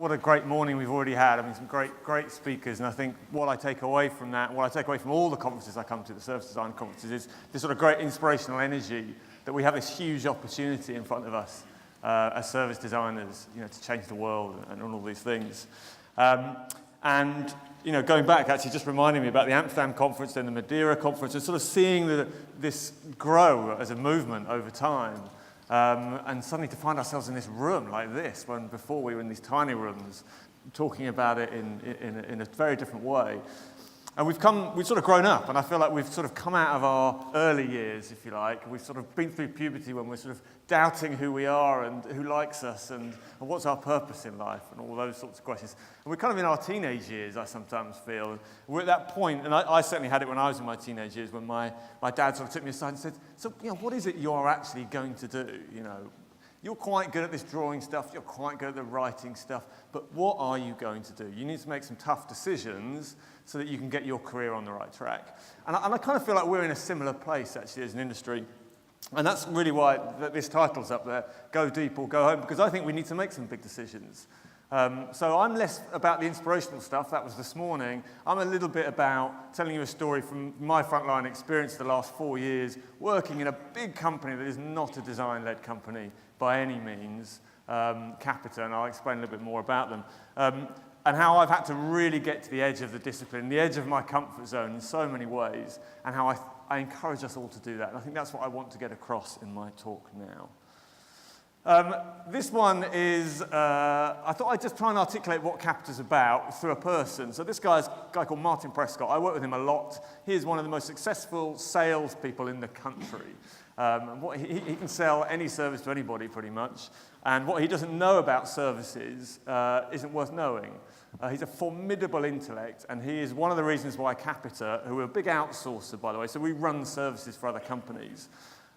what a great morning we've already had. I mean, some great speakers, and I think what I take away from that, what I take away from all the conferences I come to, the service design conferences, is this sort of great inspirational energy that we have this huge opportunity in front of us as service designers, to change the world and all these things. And going back, actually just reminding me about the Amsterdam conference, then the Madeira conference, and sort of seeing this grow as a movement over time. And suddenly to find ourselves in this room like this, when before we were in these tiny rooms, talking about it in a very different way. And we've sort of grown up, and I feel like we've sort of come out of our early years, if you like. We've sort of been through puberty when we're sort of doubting who we are and who likes us and what's our purpose in life and all those sorts of questions. And we're kind of in our teenage years, I sometimes feel. We're at that point, and I certainly had it when I was in my teenage years, when my dad sort of took me aside and said, so, what is it you're actually going to do, You're quite good at this drawing stuff, you're quite good at the writing stuff, but what are you going to do? You need to make some tough decisions so that you can get your career on the right track. And I kind of feel like we're in a similar place, actually, as an industry. And that's really why this title's up there, Go Deep or Go Home, because I think we need to make some big decisions. So I'm less about the inspirational stuff, that was this morning. I'm a little bit about telling you a story from my frontline experience the last 4 years, working in a big company that is not a design-led company by any means, Capita, and I'll explain a little bit more about them. And how I've had to really get to the edge of the discipline, the edge of my comfort zone in so many ways, and how I encourage us all to do that. And I think that's what I want to get across in my talk now. This one is, I thought I'd just try and articulate what Capita's about through a person. So this guy's a guy called Martin Prescott. I work with him a lot. He is one of the most successful salespeople in the country. He can sell any service to anybody, pretty much. And what he doesn't know about services isn't worth knowing. He's a formidable intellect, and he is one of the reasons why Capita, who are a big outsourcer, by the way, so we run services for other companies,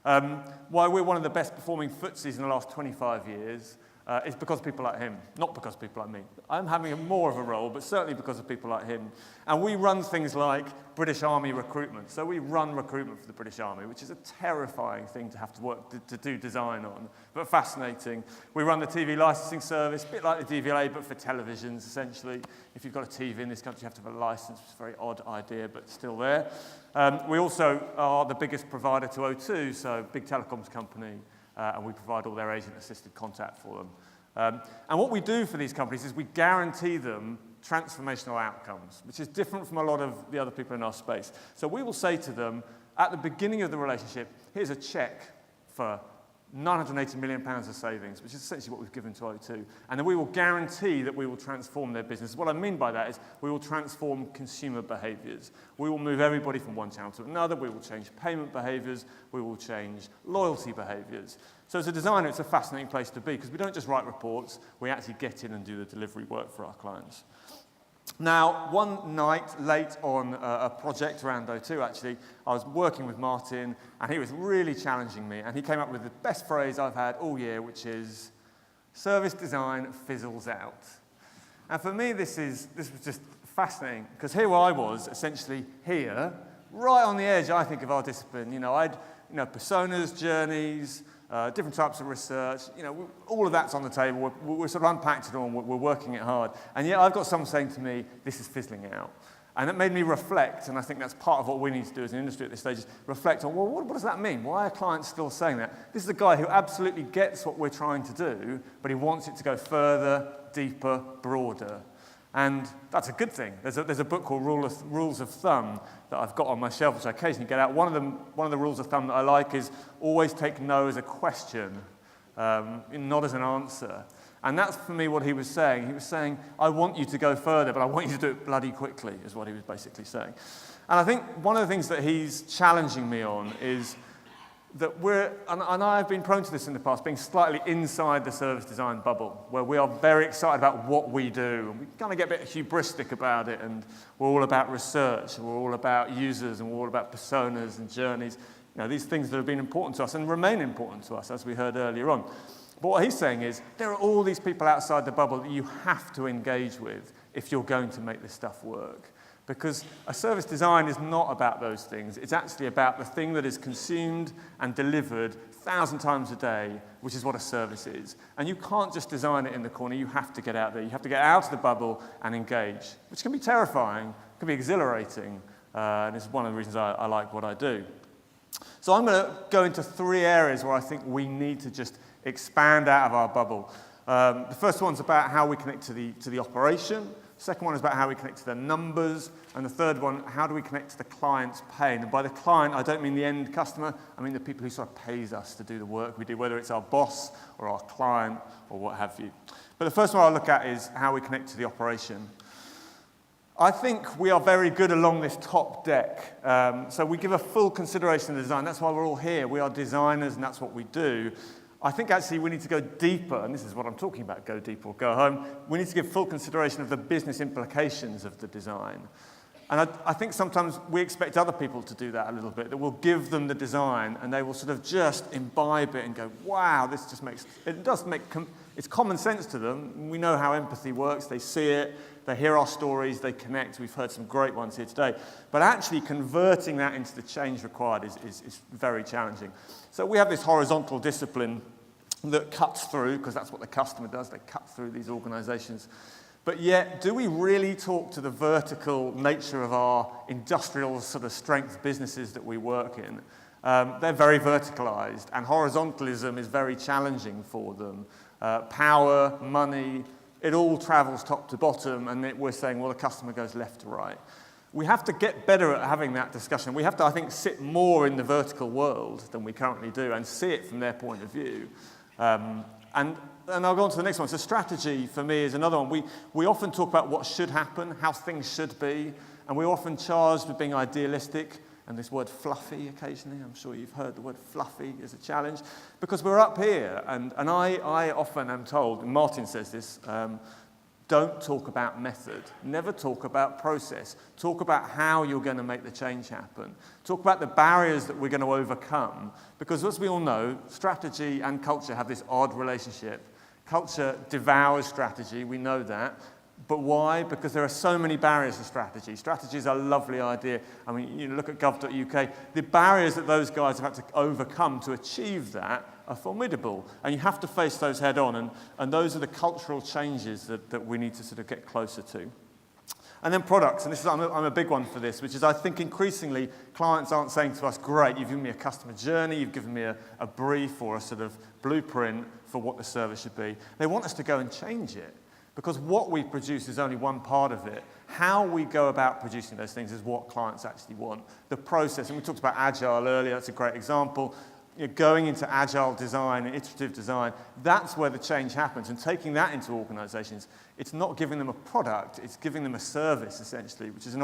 why we're one of the best performing FTSEs in the last 25 years, is because of people like him, not because of people like me. I'm having more of a role, but certainly because of people like him. And we run things like British Army Recruitment. So we run recruitment for the British Army, which is a terrifying thing to have to work to do design on, but fascinating. We run the TV licensing service, a bit like the DVLA, but for televisions, essentially. If you've got a TV in this country, you have to have a license. It's a very odd idea, but still there. We also are the biggest provider to O2, so big telecoms company, and we provide all their agent-assisted contact for them. And what we do for these companies is we guarantee them transformational outcomes, which is different from a lot of the other people in our space. So we will say to them, at the beginning of the relationship, here's a check for £980 million of savings, which is essentially what we've given to O2. And then we will guarantee that we will transform their business. What I mean by that is we will transform consumer behaviours. We will move everybody from one channel to another. We will change payment behaviours. We will change loyalty behaviours. So as a designer, it's a fascinating place to be because we don't just write reports. We actually get in and do the delivery work for our clients. Now, one night late on a project around O2, actually, I was working with Martin, and he was really challenging me, and he came up with the best phrase I've had all year, which is, service design fizzles out. And for me, this was just fascinating, because here I was, essentially here, right on the edge, I think, of our discipline. Personas, journeys, different types of research, all of that's on the table. We're sort of unpacked it all, and we're working it hard. And yet I've got someone saying to me, this is fizzling out. And it made me reflect, and I think that's part of what we need to do as an industry at this stage, is reflect on, well, what does that mean? Why are clients still saying that? This is a guy who absolutely gets what we're trying to do, but he wants it to go further, deeper, broader. And that's a good thing. There's a book called Rules of Thumb that I've got on my shelf, which I occasionally get out. One of the rules of thumb that I like is always take no as a question, not as an answer. And that's, for me, what he was saying. He was saying, I want you to go further, but I want you to do it bloody quickly, is what he was basically saying. And I think one of the things that he's challenging me on is that and I've been prone to this in the past, being slightly inside the service design bubble, where we are very excited about what we do, and we kind of get a bit hubristic about it, and we're all about research, and we're all about users, and we're all about personas and journeys, these things that have been important to us and remain important to us, as we heard earlier on. But what he's saying is, there are all these people outside the bubble that you have to engage with if you're going to make this stuff work. Because a service design is not about those things. It's actually about the thing that is consumed and delivered 1,000 times a day, which is what a service is. And you can't just design it in the corner, you have to get out there. You have to get out of the bubble and engage, which can be terrifying, can be exhilarating, and it's one of the reasons I like what I do. So I'm going to go into 3 areas where I think we need to just expand out of our bubble. The first one's about how we connect to the operation. The second one is about how we connect to the numbers. And the third one, how do we connect to the client's pain? And by the client, I don't mean the end customer. I mean the people who sort of pays us to do the work we do, whether it's our boss or our client or what have you. But the first one I'll look at is how we connect to the operation. I think we are very good along this top deck. So we give a full consideration of design. That's why we're all here. We are designers, and that's what we do. I think actually we need to go deeper, and this is what I'm talking about, go deeper or go home. We need to give full consideration of the business implications of the design. And I think sometimes we expect other people to do that a little bit, that we'll give them the design and they will sort of just imbibe it and go, wow, this just makes, it does make, it's common sense to them. We know how empathy works, they see it, they hear our stories, they connect. We've heard some great ones here today. But actually converting that into the change required is very challenging. So we have this horizontal discipline that cuts through, because that's what the customer does, they cut through these organizations. But yet, do we really talk to the vertical nature of our industrial sort of strength businesses that we work in? They're very verticalized, and horizontalism is very challenging for them. Power, money, it all travels top to bottom, and we're saying, well, the customer goes left to right. We have to get better at having that discussion. We have to, I think, sit more in the vertical world than we currently do and see it from their point of view. And I'll go on to the next one. So strategy, for me, is another one. We often talk about what should happen, how things should be, and we're often charged with being idealistic, and this word fluffy occasionally. I'm sure you've heard the word fluffy as a challenge, because we're up here, and I often am told, and Martin says this, don't talk about method. Never talk about process. Talk about how you're going to make the change happen. Talk about the barriers that we're going to overcome. Because as we all know, strategy and culture have this odd relationship. Culture devours strategy, we know that. But why? Because there are so many barriers to strategy. Strategy is a lovely idea. I mean, you look at gov.uk, the barriers that those guys have had to overcome to achieve that are formidable. And you have to face those head on. And those are the cultural changes that we need to sort of get closer to. And then products, and this is, I'm a big one for this, which is I think increasingly clients aren't saying to us, great, you've given me a customer journey, you've given me a brief or a sort of blueprint for what the service should be. They want us to go and change it. Because what we produce is only one part of it. How we go about producing those things is what clients actually want. The process, and we talked about agile earlier, that's a great example. You're going into agile design and iterative design, that's where the change happens. And taking that into organizations, it's not giving them a product, it's giving them a service, essentially, which is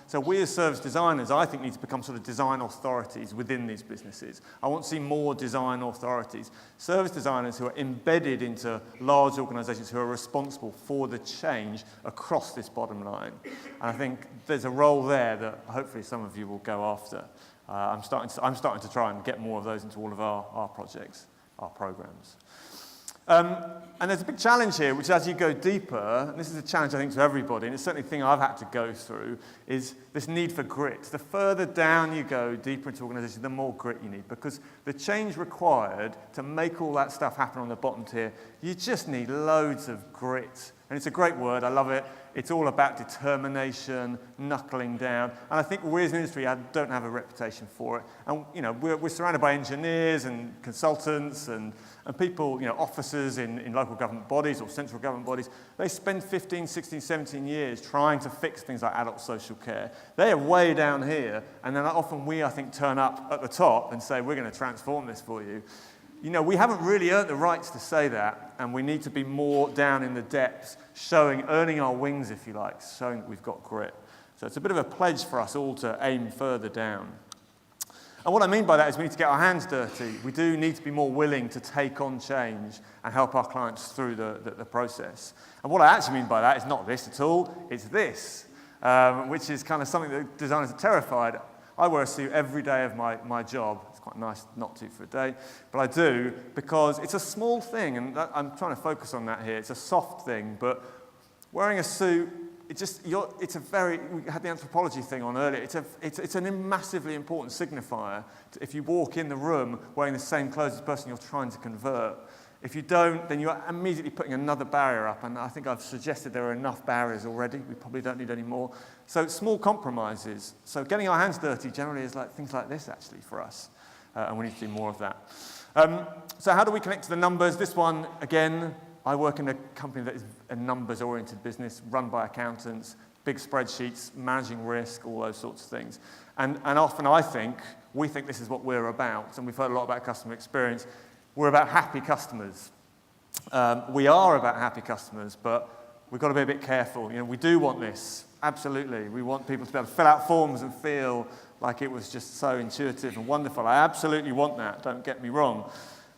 so we as service designers, I think, need to become sort of design authorities within these businesses. I want to see more design authorities. Service designers who are embedded into large organizations who are responsible for the change across this bottom line. And I think there's a role there that hopefully some of you will go after. I'm starting to try and get more of those into all of our projects, our programs. And there's a big challenge here, which as you go deeper, and this is a challenge I think to everybody, and it's certainly a thing I've had to go through, is this need for grit. The further down you go, deeper into organizations, the more grit you need, because the change required to make all that stuff happen on the bottom tier, you just need loads of grit. And it's a great word, I love it. It's all about determination, knuckling down. And I think we as an industry don't have a reputation for it. And you know, we're surrounded by engineers and consultants and people, you know, officers in local government bodies or central government bodies. They spend 15, 16, 17 years trying to fix things like adult social care. They are way down here. And then often we, I think, turn up at the top and say, we're going to transform this for you. You know, we haven't really earned the rights to say that, and we need to be more down in the depths, earning our wings, if you like, showing that we've got grit. So it's a bit of a pledge for us all to aim further down. And what I mean by that is we need to get our hands dirty. We do need to be more willing to take on change and help our clients through the process. And what I actually mean by that is not this at all, it's this, which is kind of something that designers are terrified. I wear a suit every day of my job. It's quite nice not to for a day, but I do because it's a small thing, and I'm trying to focus on that here. It's a soft thing, but wearing a suit we had the anthropology thing on earlier. It's a massively important signifier if you walk in the room wearing the same clothes as the person you're trying to convert. If you don't, then you're immediately putting another barrier up, and I think I've suggested there are enough barriers already. We probably don't need any more. So small compromises. So getting our hands dirty generally is like things like this actually for us, and we need to do more of that. So how do we connect to the numbers? This one, again, I work in a company that is a numbers-oriented business, run by accountants, big spreadsheets, managing risk, all those sorts of things. And often we think this is what we're about, and we've heard a lot about customer experience. We're about happy customers. We are about happy customers, but we've got to be a bit careful. You know, we do want this, absolutely. We want people to be able to fill out forms and feel like it was just so intuitive and wonderful. I absolutely want that, don't get me wrong.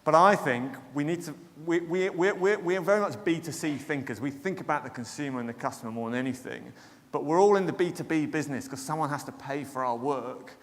But I think we need to, we are very much B2C thinkers. We think about the consumer and the customer more than anything. But we're all in the B2B business because someone has to pay for our work.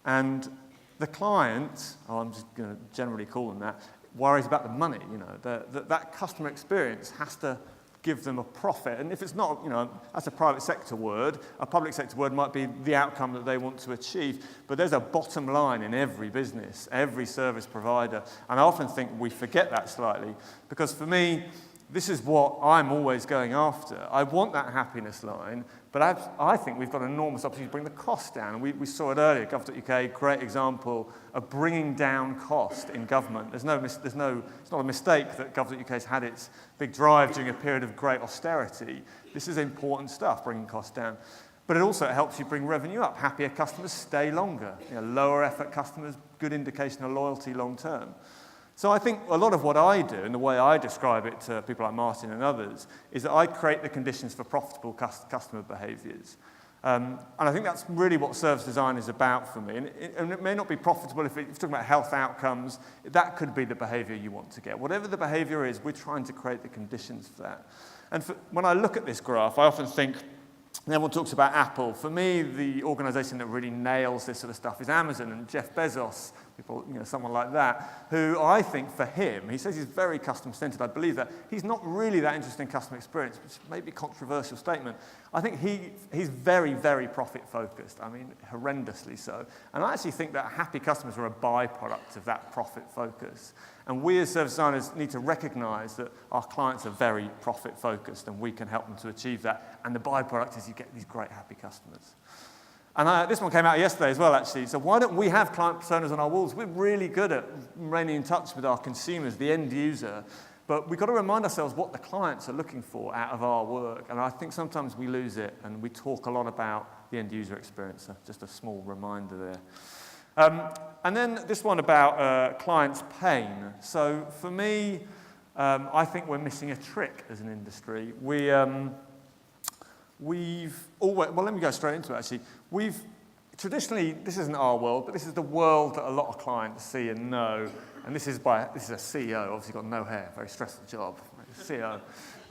And the client, I'm just going to generally call them that, worries about the money. You know, that customer experience has to give them a profit. And if it's not, you know, that's a private sector word. A public sector word might be the outcome that they want to achieve. But there's a bottom line in every business, every service provider. And I often think we forget that slightly. Because for me, this is what I'm always going after. I want that happiness line, but I think we've got an enormous opportunity to bring the cost down. And we saw it earlier, Gov.uk, great example of bringing down cost in government. It's not a mistake that Gov.uk has had its big drive during a period of great austerity. This is important stuff, bringing costs down. But it also helps you bring revenue up. Happier customers stay longer. You know, lower effort customers, good indication of loyalty long term. So I think a lot of what I do, and the way I describe it to people like Martin and others, is that I create the conditions for profitable customer behaviours. And I think that's really what service design is about for me. And it may not be profitable if you're talking about health outcomes. That could be the behaviour you want to get. Whatever the behaviour is, we're trying to create the conditions for that. And when I look at this graph, I often think, and everyone talks about Apple. For me, the organisation that really nails this sort of stuff is Amazon and Jeff Bezos, people, you know, someone like that, who I think for him, he says he's very customer-centred. I believe that. He's not really that interested in customer experience, which may be a controversial statement. I think he's very, very profit-focused. I mean, horrendously so. And I actually think that happy customers are a byproduct of that profit focus. And we as service designers need to recognise that our clients are very profit-focused and we can help them to achieve that. And the byproduct is you get these great happy customers. And this one came out yesterday as well, actually. So why don't we have client personas on our walls? We're really good at remaining in touch with our consumers, the end user. But we've got to remind ourselves what the clients are looking for out of our work. And I think sometimes we lose it and we talk a lot about the end user experience. So just a small reminder there. And then this one about clients' pain. So for me, I think we're missing a trick as an industry. We've always, well, let me go straight into it, actually. We've traditionally, this isn't our world, but this is the world that a lot of clients see and know. And this is a CEO, obviously got no hair, very stressful job, CEO.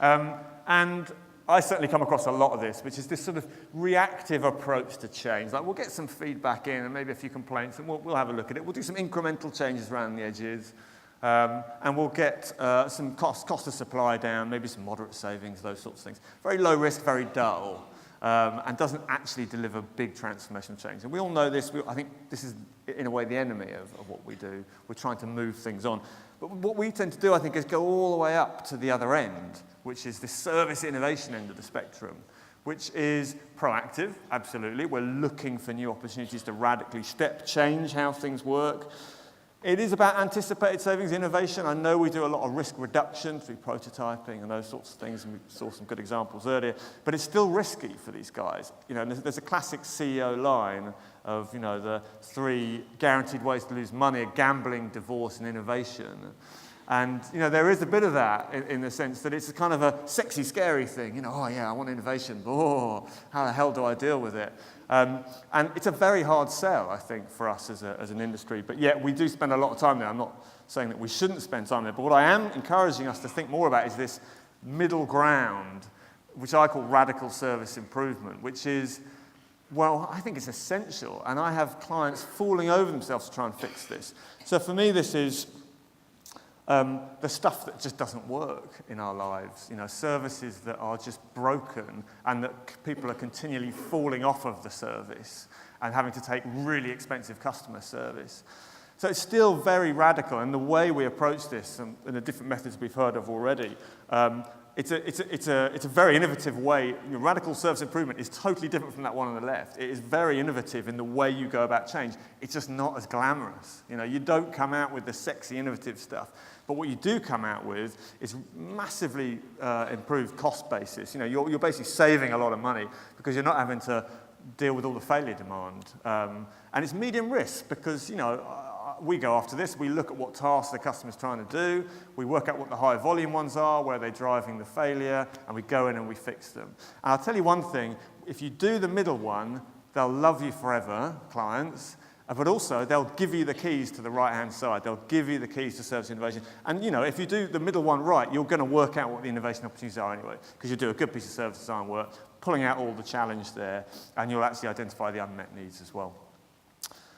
And I certainly come across a lot of this, which is this sort of reactive approach to change. Like, we'll get some feedback in and maybe a few complaints, and we'll have a look at it. We'll do some incremental changes around the edges, and we'll get some cost of supply down, maybe some moderate savings, those sorts of things. Very low risk, very dull, and doesn't actually deliver big transformational change. And we all know this. I think this is, in a way, the enemy of what we do. We're trying to move things on. But what we tend to do, I think, is go all the way up to the other end, which is the service innovation end of the spectrum, which is proactive, absolutely. We're looking for new opportunities to radically step change how things work. It is about anticipated savings, innovation. I know we do a lot of risk reduction through prototyping and those sorts of things, and we saw some good examples earlier, but it's still risky for these guys. You know, there's a classic CEO line of, you know, the 3 guaranteed ways to lose money: gambling, divorce, and innovation. And, you know, there is a bit of that in the sense that it's a kind of a sexy, scary thing. You know, oh, yeah, I want innovation, but oh, how the hell do I deal with it? And it's a very hard sell, I think, for us as an industry. But yet we do spend a lot of time there. I'm not saying that we shouldn't spend time there. But what I am encouraging us to think more about is this middle ground, which I call radical service improvement, which is, well, I think it's essential. And I have clients falling over themselves to try and fix this. So for me, this is the stuff that just doesn't work in our lives, services that are just broken and that people are continually falling off of the service and having to take really expensive customer service. So it's still very radical, and the way we approach this and the different methods we've heard of already, it's a very innovative way. Radical service improvement is totally different from that one on the left. It is very innovative in the way you go about change. It's just not as glamorous. You don't come out with the sexy, innovative stuff. But what you do come out with is massively improved cost basis. You're basically saving a lot of money because you're not having to deal with all the failure demand. And it's medium risk because, we go after this, we look at what tasks the customer's trying to do, we work out what the high volume ones are, where they're driving the failure, and we go in and we fix them. And I'll tell you one thing, if you do the middle one, they'll love you forever, clients, but also they'll give you the keys to the right-hand side. They'll give you the keys to service innovation. And if you do the middle one right, you're going to work out what the innovation opportunities are anyway, because you do a good piece of service design work, pulling out all the challenge there, and you'll actually identify the unmet needs as well.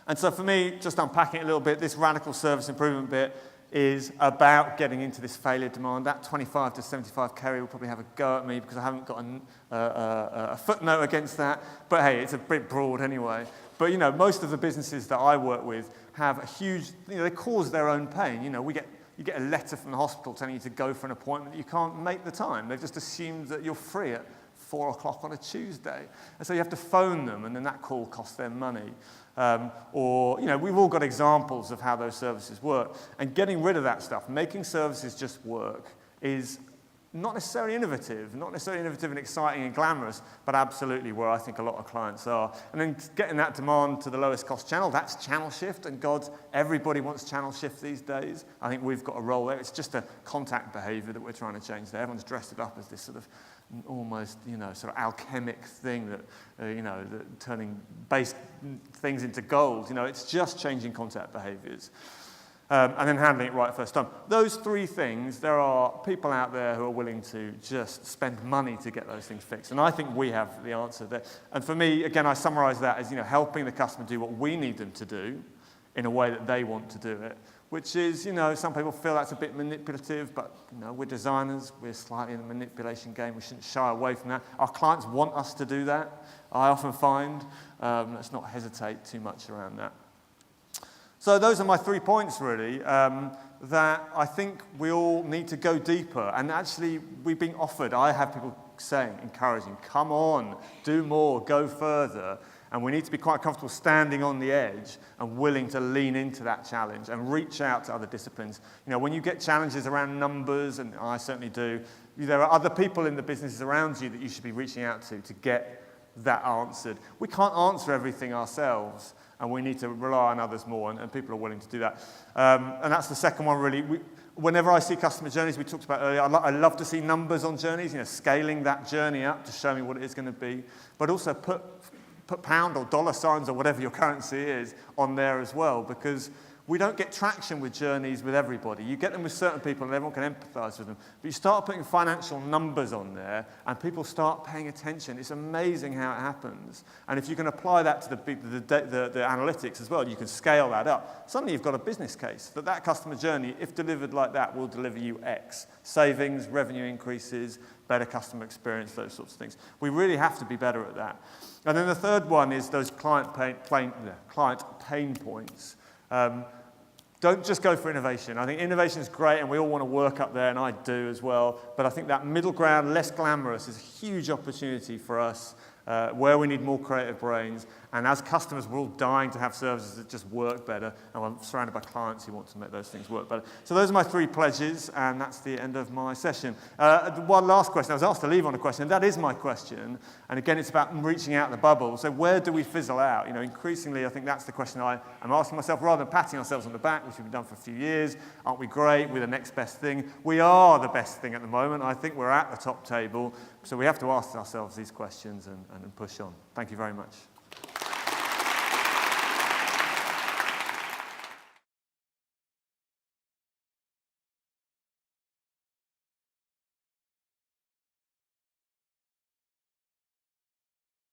And so for me, just unpacking it a little bit, this radical service improvement bit is about getting into this failure demand. That 25 to 75K will probably have a go at me because I haven't got a footnote against that. But hey, it's a bit broad anyway. But most of the businesses that I work with have a huge, they cause their own pain. You get a letter from the hospital telling you to go for an appointment that you can't make the time. They've just assumed that you're free at 4 o'clock on a Tuesday. And so you have to phone them, and then that call costs them money. We've all got examples of how those services work. And getting rid of that stuff, making services just work, is not necessarily innovative and exciting and glamorous, but absolutely where I think a lot of clients are. And then getting that demand to the lowest cost channel, that's channel shift, and God, everybody wants channel shift these days. I think we've got a role there. It's just a contact behavior that we're trying to change there. Everyone's dressed it up as this sort of almost, sort of alchemic thing that, that turning base things into gold. It's just changing contact behaviors. And then handling it right first time. Those three things, there are people out there who are willing to just spend money to get those things fixed. And I think we have the answer there. And for me, again, I summarize that as, helping the customer do what we need them to do in a way that they want to do it, which is, some people feel that's a bit manipulative, but, we're designers, we're slightly in the manipulation game, we shouldn't shy away from that. Our clients want us to do that, I often find. Let's not hesitate too much around that. So those are my 3 points, really, that I think we all need to go deeper. And actually, we've been offered, I have people saying, encouraging, come on, do more, go further. And we need to be quite comfortable standing on the edge and willing to lean into that challenge and reach out to other disciplines. When you get challenges around numbers, and I certainly do, there are other people in the businesses around you that you should be reaching out to get that answered. We can't answer everything ourselves, and we need to rely on others more, and people are willing to do that. And that's the second one, really. Whenever I see customer journeys, we talked about earlier, I love to see numbers on journeys, scaling that journey up to show me what it is going to be, but also put pound or dollar signs or whatever your currency is on there as well, because we don't get traction with journeys with everybody. You get them with certain people and everyone can empathise with them. But you start putting financial numbers on there and people start paying attention. It's amazing how it happens. And if you can apply that to the analytics as well, you can scale that up. Suddenly you've got a business case that customer journey, if delivered like that, will deliver you X. Savings, revenue increases, better customer experience, those sorts of things. We really have to be better at that. And then the third one is those client pain points. Don't just go for innovation. I think innovation is great and we all want to work up there, and I do as well. But I think that middle ground, less glamorous, is a huge opportunity for us where we need more creative brains. And as customers, we're all dying to have services that just work better. And I'm surrounded by clients who want to make those things work better. So those are my 3 pledges, and that's the end of my session. One last question. I was asked to leave on a question, and that is my question. And again, it's about reaching out the bubble. So where do we fizzle out? Increasingly, I think that's the question I am asking myself, rather than patting ourselves on the back, which we've done for a few years. Aren't we great? We're the next best thing. We are the best thing at the moment. I think we're at the top table. So we have to ask ourselves these questions and push on. Thank you very much.